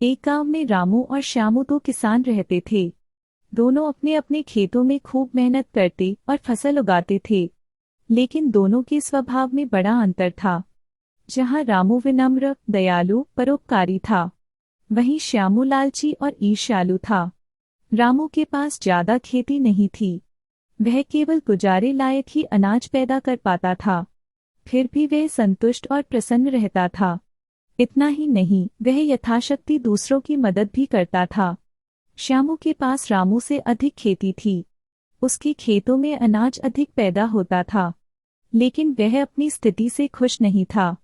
एक गांव में रामू और श्यामू दो किसान रहते थे। दोनों अपने अपने खेतों में खूब मेहनत करते और फसल उगाते थे, लेकिन दोनों के स्वभाव में बड़ा अंतर था। जहां रामू विनम्र, दयालु, परोपकारी था, वहीं श्यामू लालची और ईर्ष्यालु था। रामू के पास ज्यादा खेती नहीं थी, वह केवल गुजारे लायक ही अनाज पैदा कर पाता था। फिर भी वह संतुष्ट और प्रसन्न रहता था। इतना ही नहीं, वह यथाशक्ति दूसरों की मदद भी करता था। श्यामू के पास रामू से अधिक खेती थी, उसके खेतों में अनाज अधिक पैदा होता था, लेकिन वह अपनी स्थिति से खुश नहीं था।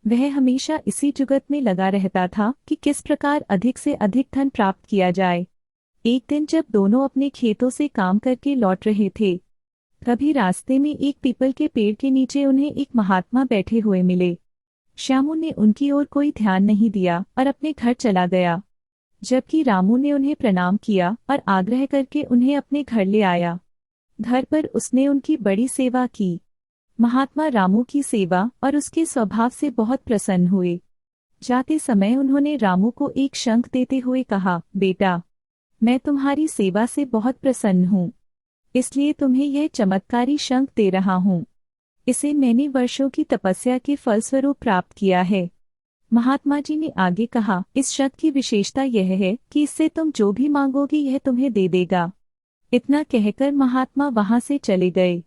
वह हमेशा इसी जुगत में लगा रहता था कि किस प्रकार अधिक से अधिक धन प्राप्त किया जाए। एक दिन जब दोनों अपने खेतों से काम करके लौट रहे थे, तभी रास्ते में एक पीपल के पेड़ के नीचे उन्हें एक महात्मा बैठे हुए मिले। श्यामू ने उनकी ओर कोई ध्यान नहीं दिया और अपने घर चला गया, जबकि रामू ने उन्हें प्रणाम किया और आग्रह करके उन्हें अपने घर ले आया। घर पर उसने उनकी बड़ी सेवा की। महात्मा रामू की सेवा और उसके स्वभाव से बहुत प्रसन्न हुए। जाते समय उन्होंने रामू को एक शंख देते हुए कहा, बेटा, मैं तुम्हारी सेवा से बहुत प्रसन्न हूँ, इसलिए तुम्हें यह चमत्कारी शंख दे रहा हूँ। इसे मैंने वर्षों की तपस्या के फलस्वरूप प्राप्त किया है। महात्मा जी ने आगे कहा, इस शंख की विशेषता यह है कि इससे तुम जो भी मांगोगे यह तुम्हें दे देगा। इतना कहकर महात्मा वहां से चले गए।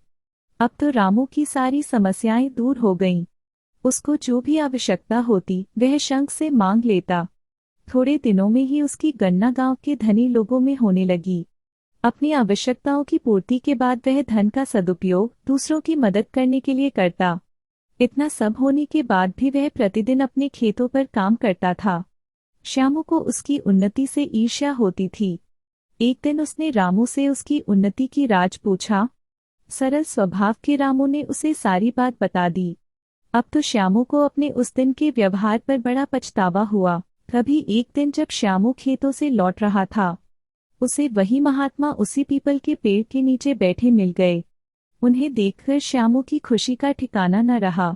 अब तो रामू की सारी समस्याएं दूर हो गईं। उसको जो भी आवश्यकता होती वह शंख से मांग लेता। थोड़े दिनों में ही उसकी गणना गांव के धनी लोगों में होने लगी। अपनी आवश्यकताओं की पूर्ति के बाद वह धन का सदुपयोग दूसरों की मदद करने के लिए करता। इतना सब होने के बाद भी वह प्रतिदिन अपने खेतों पर काम करता था। श्यामू को उसकी उन्नति से ईर्ष्या होती थी। एक दिन उसने रामू से उसकी उन्नति की राज पूछा। सरल स्वभाव के रामू ने उसे सारी बात बता दी। अब तो श्यामू को अपने उस दिन के व्यवहार पर बड़ा पछतावा हुआ। तभी एक दिन जब श्यामू खेतों से लौट रहा था, उसे वही महात्मा उसी पीपल के पेड़ के नीचे बैठे मिल गए। उन्हें देखकर श्यामू की खुशी का ठिकाना न रहा।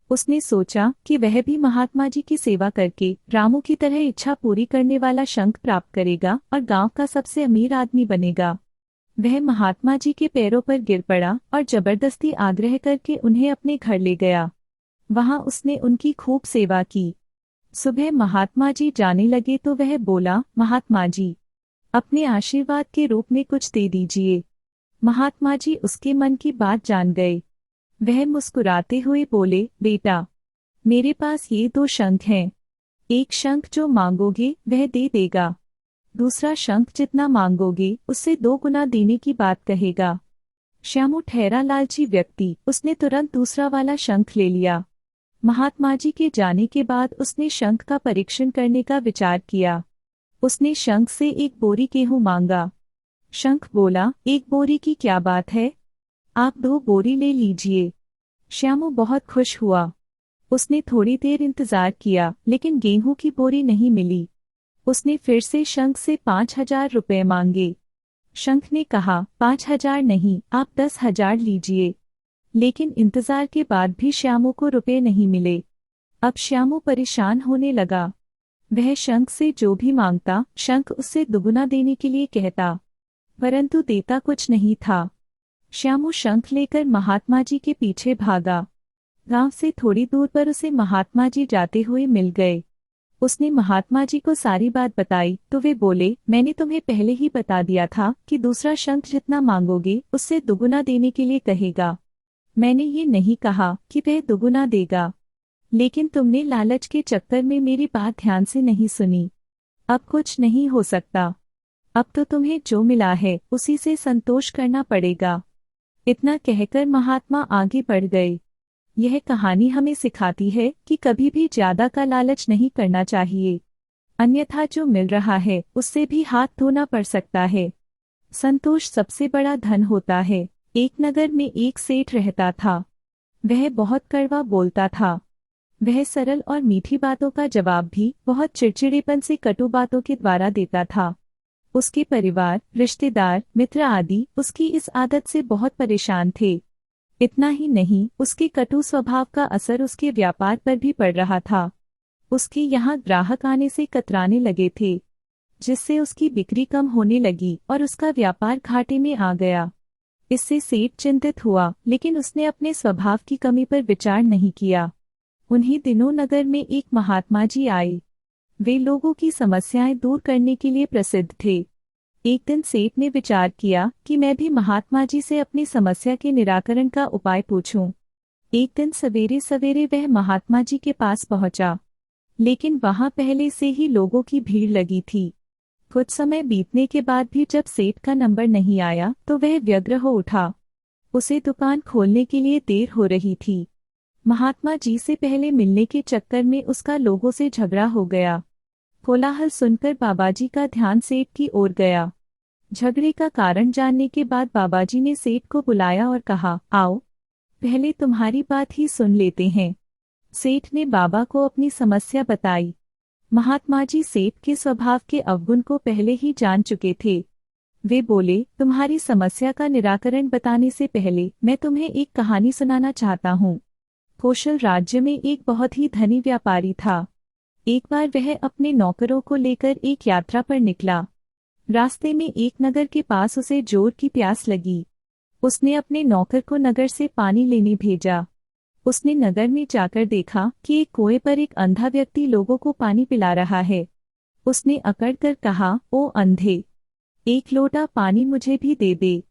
उसने सोचा कि वह भी महात्मा जी की सेवा करके रामू की तरह इच्छा पूरी करने वाला शंख प्राप्त करेगा और गांव का सबसे अमीर आदमी बनेगा। वह महात्मा जी के पैरों पर गिर पड़ा और जबरदस्ती आग्रह करके उन्हें अपने घर ले गया। वहां उसने उनकी खूब सेवा की। सुबह महात्मा जी जाने लगे तो वह बोला, महात्मा जी, अपने आशीर्वाद के रूप में कुछ दे दीजिए। महात्मा जी उसके मन की बात जान गए। वह मुस्कुराते हुए बोले, बेटा, मेरे पास ये दो शंख हैं। एक शंख जो मांगोगे वह दे देगा, दूसरा शंख जितना मांगोगे उससे 2 गुना देने की बात कहेगा। श्यामू ठहरा लालची व्यक्ति, उसने तुरंत दूसरा वाला शंख ले लिया। महात्मा जी के जाने के बाद उसने शंख का परीक्षण करने का विचार किया। उसने शंख से 1 बोरी गेहूं मांगा। शंख बोला, 1 बोरी की क्या बात है, आप 2 बोरी ले लीजिए। श्यामू बहुत खुश हुआ। उसने थोड़ी देर इंतजार किया, लेकिन गेहूं की बोरी नहीं मिली। उसने फिर से शंख से 5,000 रुपए मांगे। शंख ने कहा, 5,000 नहीं, आप 10,000 लीजिए। लेकिन इंतजार के बाद भी श्यामू को रुपए नहीं मिले। अब श्यामू परेशान होने लगा। वह शंख से जो भी मांगता, शंख उससे दुगुना देने के लिए कहता, परंतु देता कुछ नहीं था। श्यामू शंख लेकर महात्मा जी के पीछे भागा। गांव से थोड़ी दूर पर उसे महात्मा जी जाते हुए मिल गए। उसने महात्मा जी को सारी बात बताई तो वे बोले, मैंने तुम्हें पहले ही बता दिया था कि दूसरा शंख जितना मांगोगे उससे दुगुना देने के लिए कहेगा। मैंने ये नहीं कहा कि वह दुगुना देगा, लेकिन तुमने लालच के चक्कर में मेरी बात ध्यान से नहीं सुनी। अब कुछ नहीं हो सकता। अब तो तुम्हें जो मिला है उसी से संतोष करना पड़ेगा। इतना कहकर महात्मा आगे बढ़ गए। यह कहानी हमें सिखाती है कि कभी भी ज्यादा का लालच नहीं करना चाहिए, अन्यथा जो मिल रहा है उससे भी हाथ धोना पड़ सकता है। संतोष सबसे बड़ा धन होता है। एक नगर में एक सेठ रहता था। वह बहुत कड़वा बोलता था। वह सरल और मीठी बातों का जवाब भी बहुत चिड़चिड़ेपन से कटु बातों के द्वारा देता था। उसके परिवार, रिश्तेदार, मित्र आदि उसकी इस आदत से बहुत परेशान थे। इतना ही नहीं, उसके कटु स्वभाव का असर उसके व्यापार पर भी पड़ रहा था। उसके यहाँ ग्राहक आने से कतराने लगे थे, जिससे उसकी बिक्री कम होने लगी और उसका व्यापार घाटे में आ गया। इससे सेठ चिंतित हुआ, लेकिन उसने अपने स्वभाव की कमी पर विचार नहीं किया। उन्हीं दिनों नगर में एक महात्मा जी आए। वे लोगों की समस्याएं दूर करने के लिए प्रसिद्ध थे। एक दिन सेठ ने विचार किया कि मैं भी महात्मा जी से अपनी समस्या के निराकरण का उपाय पूछूं। एक दिन सवेरे सवेरे वह महात्मा जी के पास पहुंचा, लेकिन वहां पहले से ही लोगों की भीड़ लगी थी। कुछ समय बीतने के बाद भी जब सेठ का नंबर नहीं आया तो वह व्यग्र हो उठा। उसे दुकान खोलने के लिए देर हो रही थी। महात्मा जी से पहले मिलने के चक्कर में उसका लोगों से झगड़ा हो गया। कोलाहल सुनकर बाबाजी का ध्यान सेठ की ओर गया। झगड़े का कारण जानने के बाद बाबाजी ने सेठ को बुलाया और कहा, आओ, पहले तुम्हारी बात ही सुन लेते हैं। सेठ ने बाबा को अपनी समस्या बताई। महात्मा जी सेठ के स्वभाव के अवगुण को पहले ही जान चुके थे। वे बोले, तुम्हारी समस्या का निराकरण बताने से पहले मैं तुम्हें एक कहानी सुनाना चाहता हूँ। कौशल राज्य में एक बहुत ही धनी व्यापारी था। एक बार वह अपने नौकरों को लेकर एक यात्रा पर निकला। रास्ते में एक नगर के पास उसे जोर की प्यास लगी। उसने अपने नौकर को नगर से पानी लेने भेजा। उसने नगर में जाकर देखा कि एक कुएं पर एक अंधा व्यक्ति लोगों को पानी पिला रहा है। उसने अकड़ कर कहा, ओ अंधे, एक लोटा पानी मुझे भी दे दे।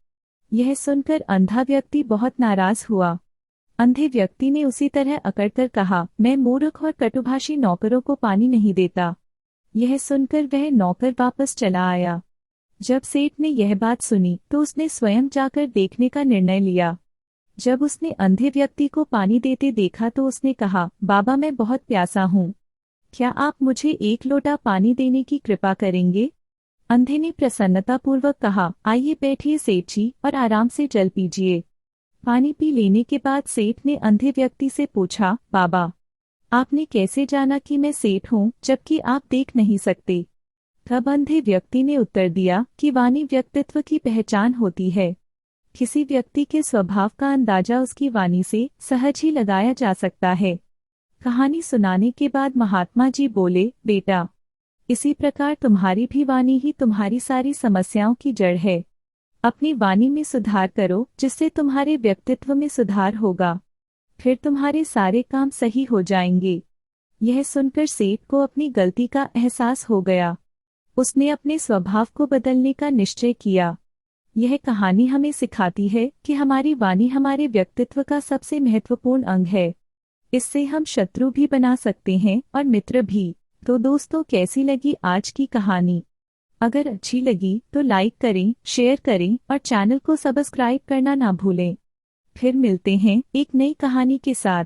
यह सुनकर अंधा व्यक्ति बहुत नाराज हुआ। अंधे व्यक्ति ने उसी तरह अकड़ कर कहा, मैं मूर्ख और कटुभाषी नौकरों को पानी नहीं देता। यह सुनकर वह नौकर वापस चला आया। जब सेठ ने यह बात सुनी तो उसने स्वयं जाकर देखने का निर्णय लिया। जब उसने अंधे व्यक्ति को पानी देते देखा तो उसने कहा, बाबा मैं बहुत प्यासा हूँ, क्या आप मुझे एक लोटा पानी देने की कृपा करेंगे? अंधे ने प्रसन्नतापूर्वक कहा, आइए बैठिए सेठ जी और आराम से जल पीजिए। पानी पी लेने के बाद सेठ ने अंधे व्यक्ति से पूछा, बाबा आपने कैसे जाना कि मैं सेठ हूँ जबकि आप देख नहीं सकते? तब अंधे व्यक्ति ने उत्तर दिया कि वाणी व्यक्तित्व की पहचान होती है। किसी व्यक्ति के स्वभाव का अंदाजा उसकी वाणी से सहज ही लगाया जा सकता है। कहानी सुनाने के बाद महात्मा जी बोले, बेटा, इसी प्रकार तुम्हारी भी वाणी ही तुम्हारी सारी समस्याओं की जड़ है। अपनी वाणी में सुधार करो, जिससे तुम्हारे व्यक्तित्व में सुधार होगा। फिर तुम्हारे सारे काम सही हो जाएंगे। यह सुनकर सेठ को अपनी गलती का एहसास हो गया। उसने अपने स्वभाव को बदलने का निश्चय किया। यह कहानी हमें सिखाती है कि हमारी वाणी हमारे व्यक्तित्व का सबसे महत्वपूर्ण अंग है। इससे हम शत्रु भी बना सकते हैं और मित्र भी। तो दोस्तों, कैसी लगी आज की कहानी? अगर अच्छी लगी तो लाइक करें, शेयर करें और चैनल को सब्सक्राइब करना ना भूलें। फिर मिलते हैं एक नई कहानी के साथ।